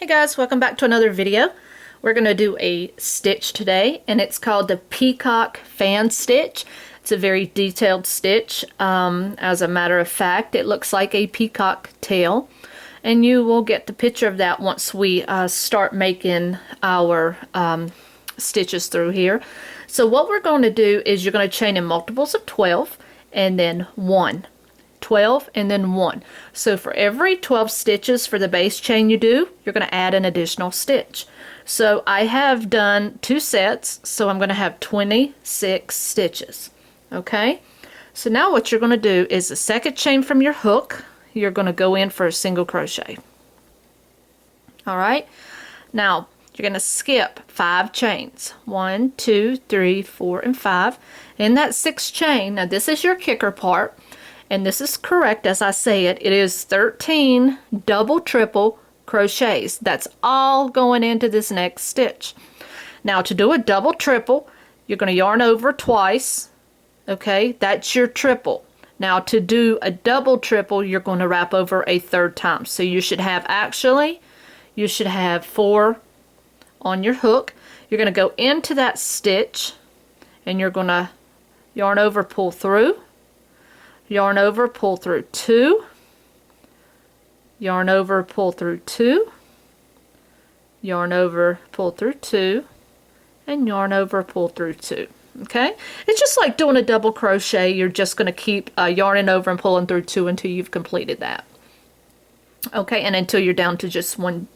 Hey guys, welcome back to another video. We're going to do a stitch today, and it's called the Peacock fan stitch. It's a very detailed stitch. As a matter of fact, it looks like a peacock tail, and you will get the picture of that once we start making our stitches through here. So what we're going to do is you're going to chain in multiples of 12 and then 1. 12 and then 1. So for every 12 stitches for the base chain you do, you're going to add an additional stitch. So I have done 2 sets, so I'm going to have 26 stitches. Okay, so now what you're going to do is the second chain from your hook, you're going to go in for a single crochet. Alright, now you're going to skip 5 chains. 1, 2, 3, 4, and 5. In that 6th chain, now this is your kicker part, and this is correct as I say it. It is 13 double triple crochets. That's all going into this next stitch. Now to do a double triple, you're going to yarn over twice. Okay, that's your triple. Now to do a double triple, you're going to wrap over a 3rd time. So you should have 4 on your hook. You're going to go into that stitch and you're going to yarn over, pull through, yarn over, pull through 2, yarn over, pull through 2, yarn over, pull through 2, and yarn over, pull through 2. Okay, it's just like doing a double crochet. You're just going to keep yarning over and pulling through 2 until you've completed that. Okay, and until you're down to just 1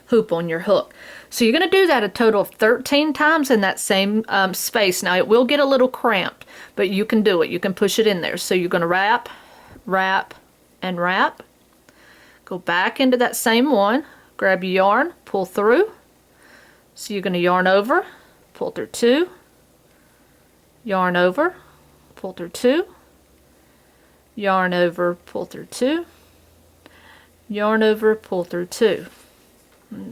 hoop on your hook. So you're going to do that a total of 13 times in that same space. Now it will get a little cramped, but you can do it. You can push it in there. So you're going to wrap, wrap, and wrap. Go back into that same one, grab your yarn, pull through. So you're going to yarn over, pull through 2, yarn over, pull through 2, yarn over, pull through 2, yarn over, pull through 2.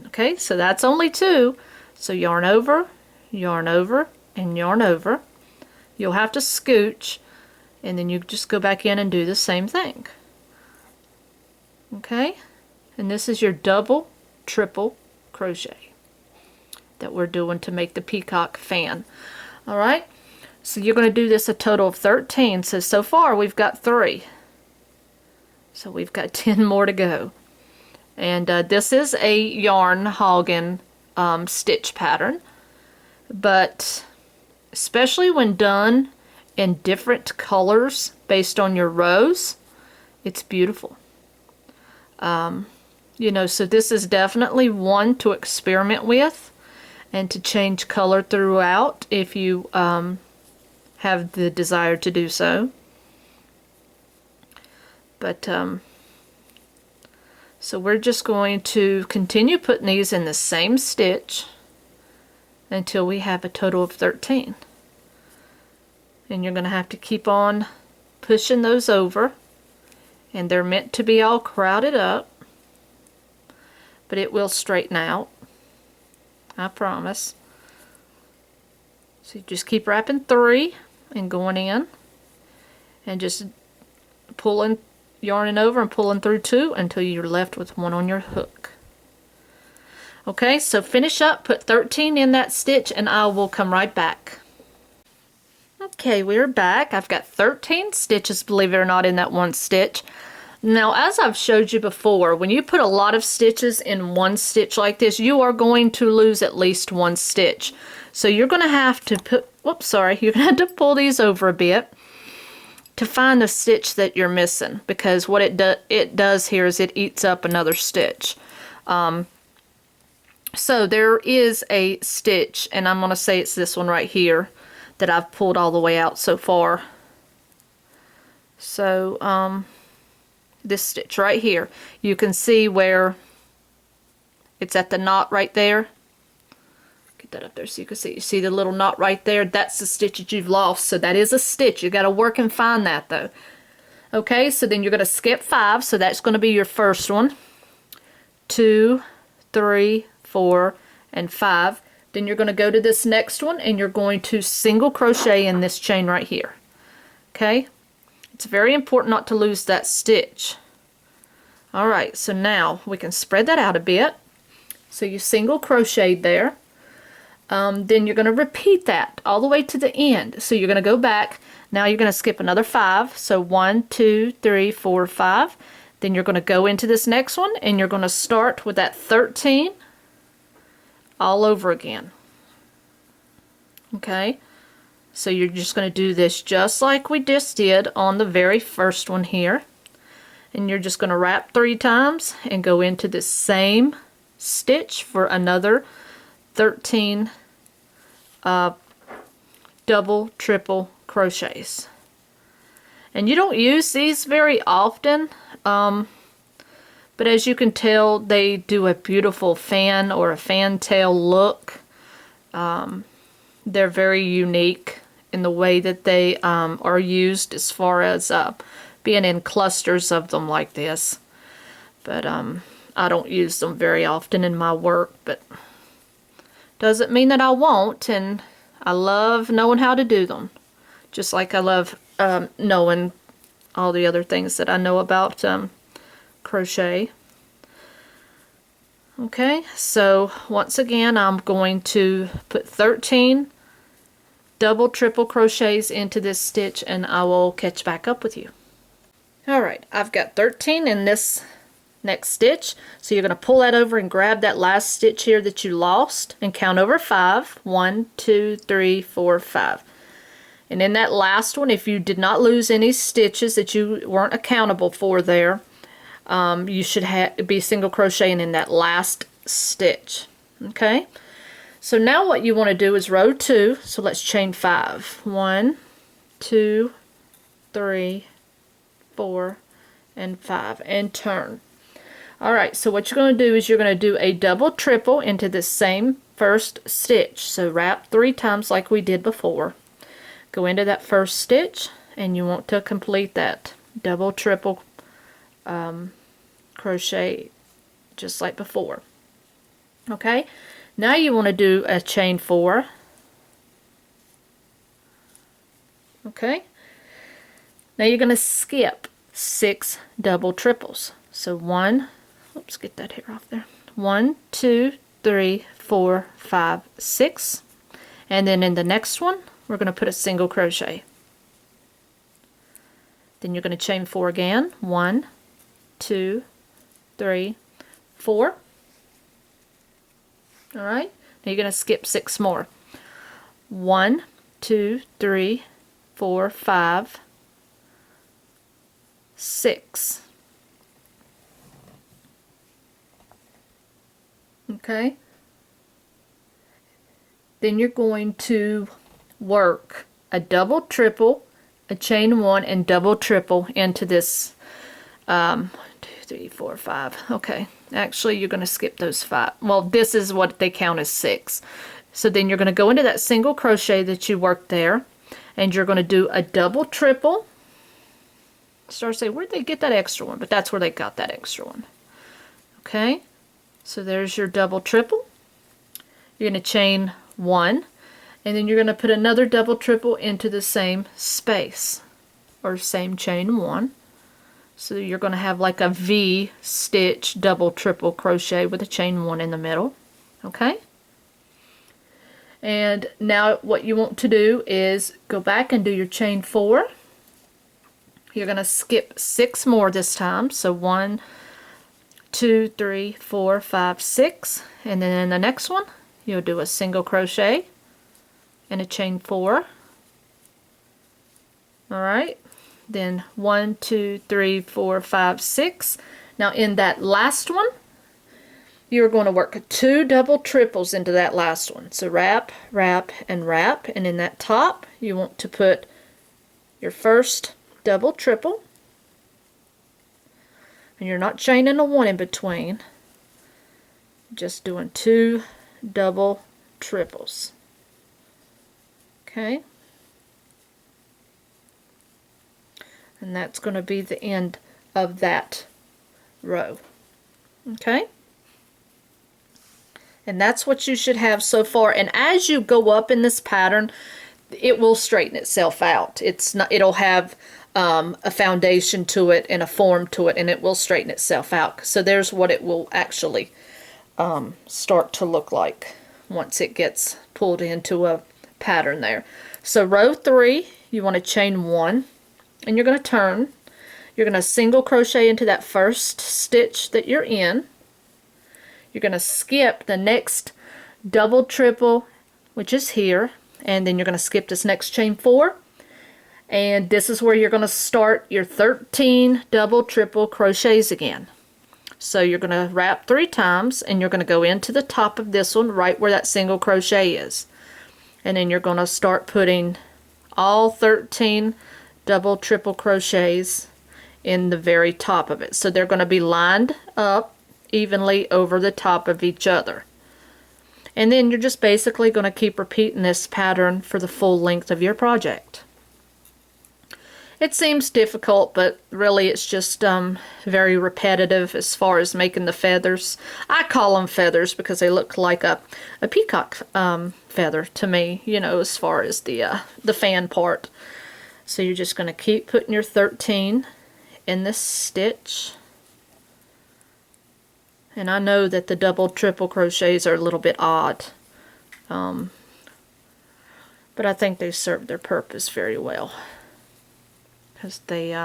Okay, so that's only 2. So yarn over, and yarn over. You'll have to scooch, and then you just go back in and do the same thing. Okay, and this is your double, triple crochet that we're doing to make the peacock fan. All right, so you're going to do this a total of 13. So far we've got 3. So we've got 10 more to go. And this is a yarn hogging stitch pattern, but especially when done in different colors based on your rows, it's beautiful. You know, so this is definitely one to experiment with and to change color throughout if you have the desire to do so. But so we're just going to continue putting these in the same stitch until we have a total of 13. And you're going to have to keep on pushing those over, and they're meant to be all crowded up, but it will straighten out, I promise. So you just keep wrapping 3 and going in and just pulling, yarning over and pulling through 2 until you're left with 1 on your hook. Okay, so finish up, put 13 in that stitch, and I will come right back. Okay, we're back. I've got 13 stitches, believe it or not, in that one stitch. Now, as I've showed you before, when you put a lot of stitches in one stitch like this, you are going to lose at least 1 stitch. So you're going to have to put, you're going to have to pull these over a bit to find the stitch that you're missing, because what it does here is it eats up another stitch. So there is a stitch, and I'm going to say it's this one right here that I've pulled all the way out so far. So this stitch right here, you can see where it's at the knot right there. Get that up there so you can see. You see the little knot right there? That's the stitch that you've lost. So that is a stitch. You got to work and find that though. Okay, so then you're going to skip 5. So that's going to be your first one. 2, 3, 4, and 5. Then you're going to go to this next one and you're going to single crochet in this chain right here. Okay, it's very important not to lose that stitch. Alright, so now we can spread that out a bit. So you single crocheted there. Then you're going to repeat that all the way to the end. So you're going to go back. Now you're going to skip another 5. So 1, 2, 3, 4, 5. Then you're going to go into this next one and you're going to start with that 13 all over again. Okay, so you're just going to do this just like we just did on the very first one here. And you're just going to wrap 3 times and go into the same stitch for another 13 double, triple crochets. And you don't use these very often, but as you can tell, they do a beautiful fan or a fantail look. They're very unique in the way that they are used as far as being in clusters of them like this. But I don't use them very often in my work, but doesn't mean that I won't, and I love knowing how to do them. Just like I love knowing all the other things that I know about crochet. Okay, so once again I'm going to put 13 double triple crochets into this stitch and I will catch back up with you. Alright, I've got 13 in this next stitch, so you're going to pull that over and grab that last stitch here that you lost and count over 5. 1, 2, 3, 4, 5. And in that last one, if you did not lose any stitches that you weren't accountable for there, you should be single crocheting in that last stitch. Okay, so now what you want to do is row 2, so let's chain 5. 1, 2, 3, 4, and 5, and turn. Alright, so what you're going to do is you're going to do a double triple into the same first stitch. So wrap 3 times like we did before. Go into that first stitch and you want to complete that double triple crochet just like before. Okay, now you want to do a chain 4. Okay, now you're going to skip 6 double triples. So 1, oops, get that hair off there. 1, 2, 3, 4, 5, 6. And then in the next one, we're going to put a single crochet. Then you're going to chain 4 again. 1, 2, 3, 4. Alright, now you're going to skip 6 more. 1, 2, 3, 4, 5, 6. Okay, then you're going to work a double triple, a chain 1, and double triple into this 1, 2, 3, 4, 5. Okay, actually you're going to skip those 5. Well, this is what they count as 6. So then you're going to go into that single crochet that you worked there, and you're going to do a double triple. Start saying, where'd they get that extra one? But that's where they got that extra one. Okay, so there's your double triple. You're going to chain 1, and then you're going to put another double triple into the same space, or same chain 1. So you're going to have like a V stitch double triple crochet with a chain 1 in the middle. Okay, and now what you want to do is go back and do your chain 4. You're going to skip 6 more this time. So 1, 2, 3, 4, 5, 6, and then in the next one you'll do a single crochet and a chain 4. Alright, then 1, 2, 3, 4, 5, 6. Now in that last one you're going to work 2 double triples into that last one. So wrap, wrap, and wrap, and in that top you want to put your first double triple, and you're not chaining a 1 in between, just doing 2 double triples. Okay, and that's going to be the end of that row. Okay, and that's what you should have so far, and as you go up in this pattern it will straighten itself out. It'll have a foundation to it and a form to it, and it will straighten itself out. So there's what it will actually start to look like once it gets pulled into a pattern there. So row 3, you want to chain 1, and you're going to turn. You're going to single crochet into that first stitch that you're in. You're going to skip the next double, triple, which is here, and then you're going to skip this next chain 4, and this is where you're going to start your 13 double, triple crochets again. So you're going to wrap 3 times, and you're going to go into the top of this one right where that single crochet is, and then you're going to start putting all 13 double, triple crochets in the very top of it. So they're going to be lined up evenly over the top of each other. And then you're just basically going to keep repeating this pattern for the full length of your project. It seems difficult, but really it's just very repetitive as far as making the feathers. I call them feathers because they look like a peacock feather to me, you know, as far as the fan part. So you're just going to keep putting your 13 in this stitch. And I know that the double, triple crochets are a little bit odd, but I think they serve their purpose very well because they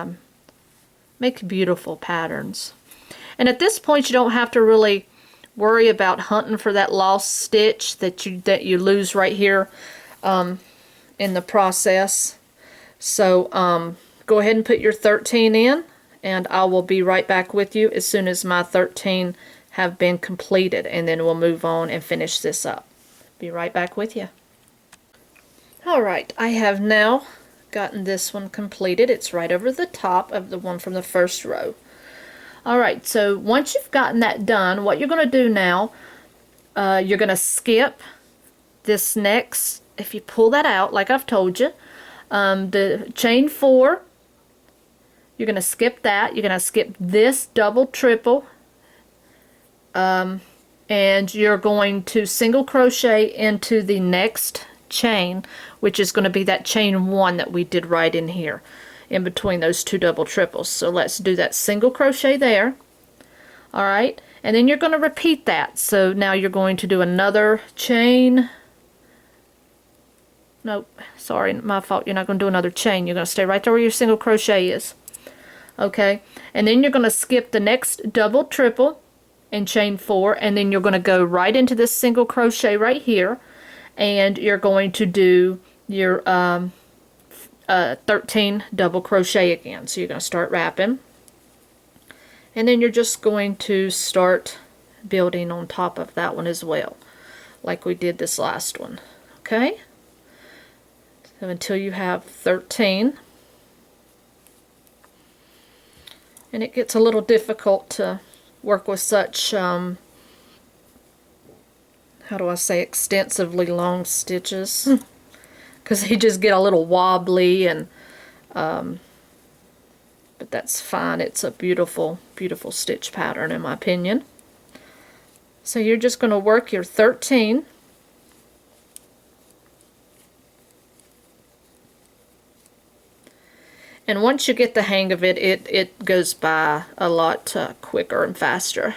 make beautiful patterns. And at this point you don't have to really worry about hunting for that lost stitch that you lose right here in the process. So go ahead and put your 13 in, and I will be right back with you as soon as my 13 have been completed, and then we'll move on and finish this up. Be right back with you. Alright, I have now gotten this one completed. It's right over the top of the one from the first row. Alright, so once you've gotten that done, what you're going to do now, you're going to skip this next, if you pull that out like I've told you, the chain 4, you're going to skip that. You're going to skip this double, triple, and you're going to single crochet into the next chain, which is going to be that chain 1 that we did right in here in between those 2 double triples. So let's do that single crochet there. Alright, and then you're going to repeat that. So now you're going to do another chain. Nope, sorry, my fault. You're not going to do another chain. You're going to stay right there where your single crochet is. Okay, and then you're going to skip the next double, triple, and chain 4, and then you're going to go right into this single crochet right here, and you're going to do your 13 double crochet again. So you're going to start wrapping, and then you're just going to start building on top of that one as well, like we did this last one. Okay, so until you have 13. And it gets a little difficult to work with such, how do I say, extensively long stitches, because they just get a little wobbly, and but that's fine. It's a beautiful, beautiful stitch pattern in my opinion. So you're just going to work your 13. And once you get the hang of it, it goes by a lot quicker and faster.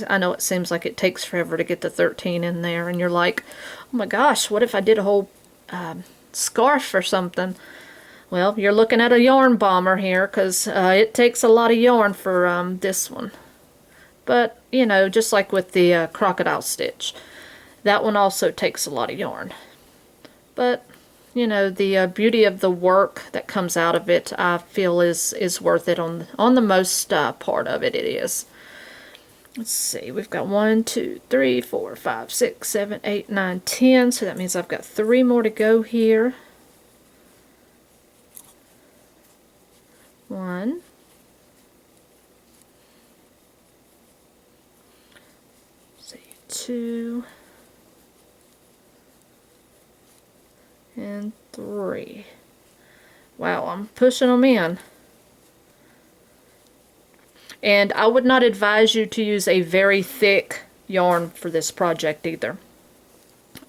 I know it seems like it takes forever to get the 13 in there, and you're like, oh my gosh, what if I did a whole scarf or something? Well, you're looking at a yarn bomber here, because it takes a lot of yarn for this one. But, you know, just like with the crocodile stitch, that one also takes a lot of yarn. But you know, the beauty of the work that comes out of it, I feel is worth it on the most part of it. It is. Let's see, we've got 1, 2, 3, 4, 5, 6, 7, 8, 9, 10. So that means I've got 3 more to go here. 1, 2, and 3. Wow, I'm pushing them in. And I would not advise you to use a very thick yarn for this project either.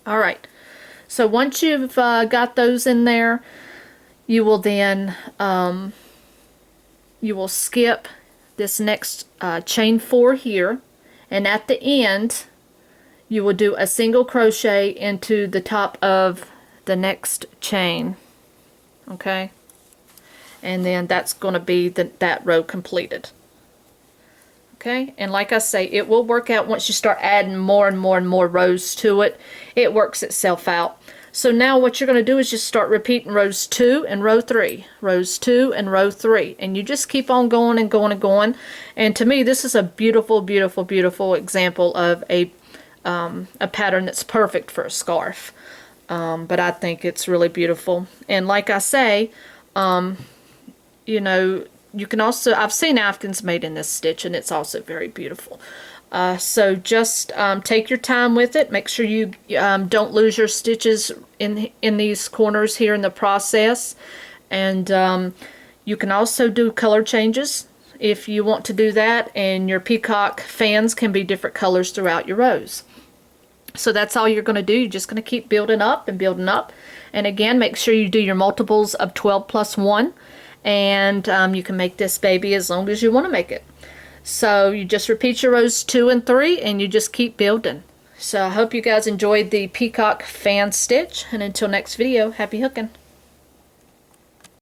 Alright, so once you've got those in there, you will then you will skip this next chain 4 here, and at the end you will do a single crochet into the top of the next chain, okay, and then that's going to be that row completed. Okay, and like I say, it will work out once you start adding more and more and more rows to it. It works itself out. So now what you're going to do is just start repeating rows 2 and row 3, rows 2 and row 3, and you just keep on going and going and going. And to me, this is a beautiful, beautiful, beautiful example of a pattern that's perfect for a scarf. But I think it's really beautiful. And like I say, you know, you can also, I've seen afghans made in this stitch, and it's also very beautiful. So just take your time with it. Make sure you don't lose your stitches in these corners here in the process. And you can also do color changes if you want to do that, and your peacock fans can be different colors throughout your rows. So that's all you're going to do. You're just going to keep building up and building up. And again, make sure you do your multiples of 12 plus 1. And you can make this baby as long as you want to make it. So you just repeat your rows 2 and 3, and you just keep building. So I hope you guys enjoyed the peacock fan stitch, and until next video, happy hooking.